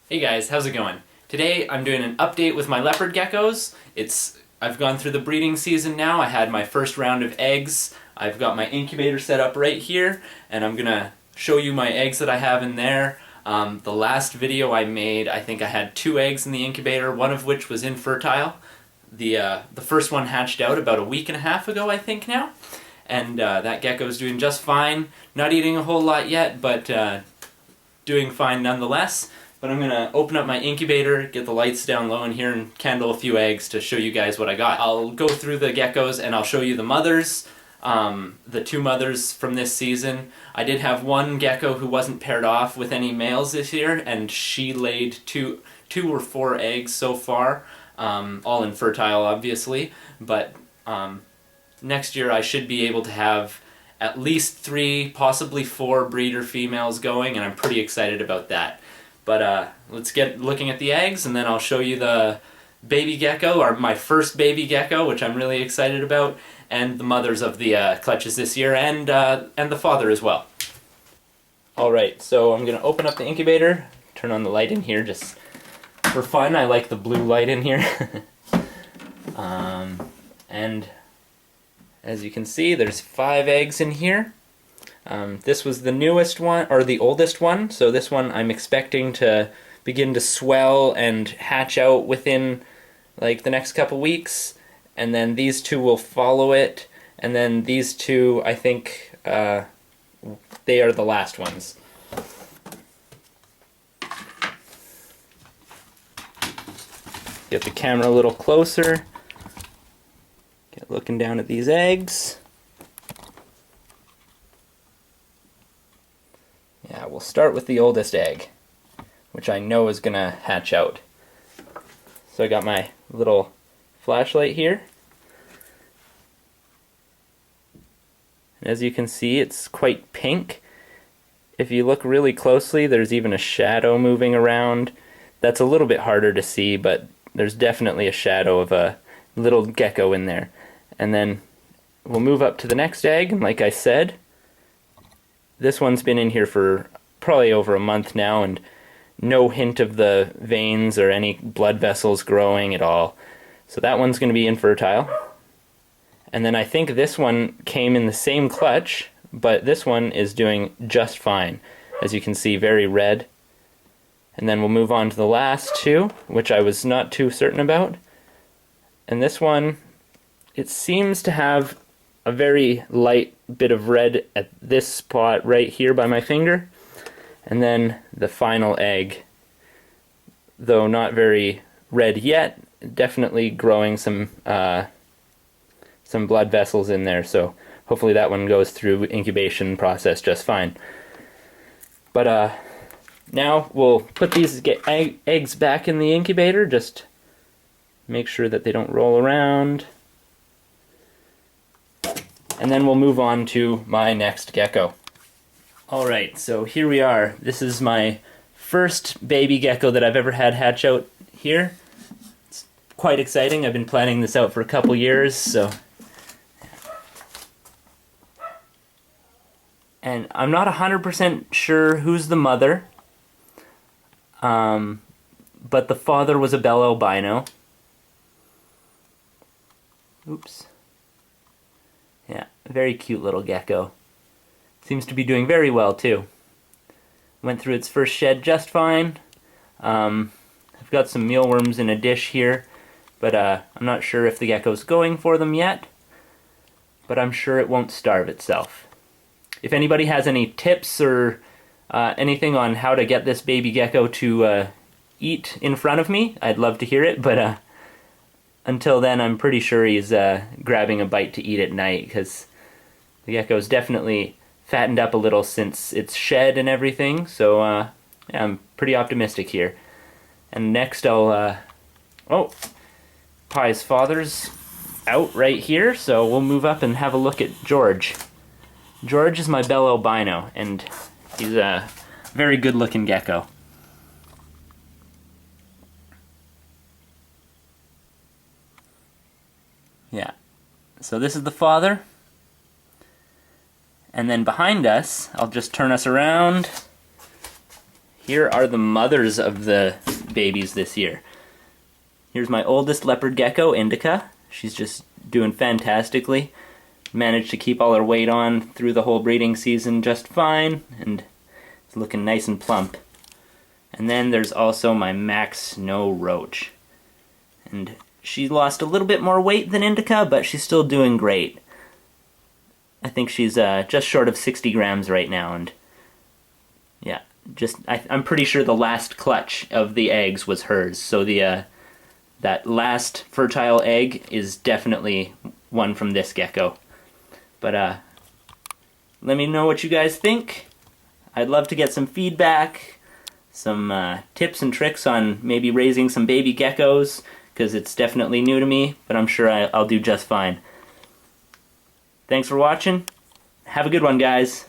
Hey guys, how's it going? Today I'm doing an update with my leopard geckos. I've gone through the breeding season now. I had my first round of eggs. I've got my incubator set up right here, and I'm gonna show you my eggs that I have in there. The last video I made, I think I had 2 eggs in the incubator, one of which was infertile. The first one hatched out about a week and a half ago, I think now, and that gecko's doing just fine. Not eating a whole lot yet, but doing fine nonetheless. But I'm gonna open up my incubator, get the lights down low in here, and candle a few eggs to show you guys what I got. I'll go through the geckos and I'll show you the mothers, the 2 mothers from this season. I did have one gecko who wasn't paired off with any males this year, and she laid two or 4 eggs so far, all infertile obviously, but next year I should be able to have at least 3, possibly 4 breeder females going, and I'm pretty excited about that. But let's get looking at the eggs, and then I'll show you the baby gecko, or my first baby gecko, which I'm really excited about, and the mothers of the clutches this year, and the father as well. Alright, so I'm going to open up the incubator, turn on the light in here just for fun. I like the blue light in here. And as you can see, there's 5 eggs in here. This was the newest one, or the oldest one, so this one I'm expecting to begin to swell and hatch out within like the next couple weeks, and then these 2 will follow it, and then these 2, I think, they are the last ones. Get the camera a little closer, get looking down at these eggs. Yeah, we'll start with the oldest egg, which I know is gonna hatch out. So I got my little flashlight here. And as you can see, it's quite pink. If you look really closely, there's even a shadow moving around. That's a little bit harder to see, but there's definitely a shadow of a little gecko in there. And then we'll move up to the next egg, and like I said, this one's been in here for probably over a month now, and no hint of the veins or any blood vessels growing at all. So that one's going to be infertile. And then I think this one came in the same clutch, but this one is doing just fine. As you can see, very red. And then we'll move on to the last 2, which I was not too certain about. And this one, it seems to have a very light bit of red at this spot right here by my finger, and then the final egg, though not very red yet, definitely growing some blood vessels in there, so hopefully that one goes through incubation process just fine. But now we'll put these eggs back in the incubator, just make sure that they don't roll around. And then we'll move on to my next gecko. Alright, so here we are. This is my first baby gecko that I've ever had hatch out here. It's quite exciting. I've been planning this out for a couple years, so. And I'm not 100% sure who's the mother, but the father was a bell albino. Oops. Yeah, very cute little gecko. Seems to be doing very well too. Went through its first shed just fine. I've got some mealworms in a dish here, but I'm not sure if the gecko's going for them yet, but I'm sure it won't starve itself. If anybody has any tips or anything on how to get this baby gecko to eat in front of me, I'd love to hear it, but until then, I'm pretty sure he's grabbing a bite to eat at night, because the gecko's definitely fattened up a little since its shed and everything, so yeah, I'm pretty optimistic here. And next I'll, oh, Pie's father's out right here, so we'll move up and have a look at George. George is my bell albino, and he's a very good looking gecko. Yeah, so this is the father, and then behind us, I'll just turn us around. here are the mothers of the babies this year. Here's my oldest leopard gecko, Indica. She's just doing fantastically. Managed to keep all her weight on through the whole breeding season just fine, and it's looking nice and plump. And then there's also my Max Snow Roach. And she lost a little bit more weight than Indica, but she's still doing great. I think she's just short of 60 grams right now, and yeah, I'm pretty sure the last clutch of the eggs was hers, so that last fertile egg is definitely one from this gecko. But let me know what you guys think. I'd love to get some feedback, some tips and tricks on maybe raising some baby geckos, because it's definitely new to me, but I'm sure I'll do just fine. Thanks for watching. Have a good one, guys.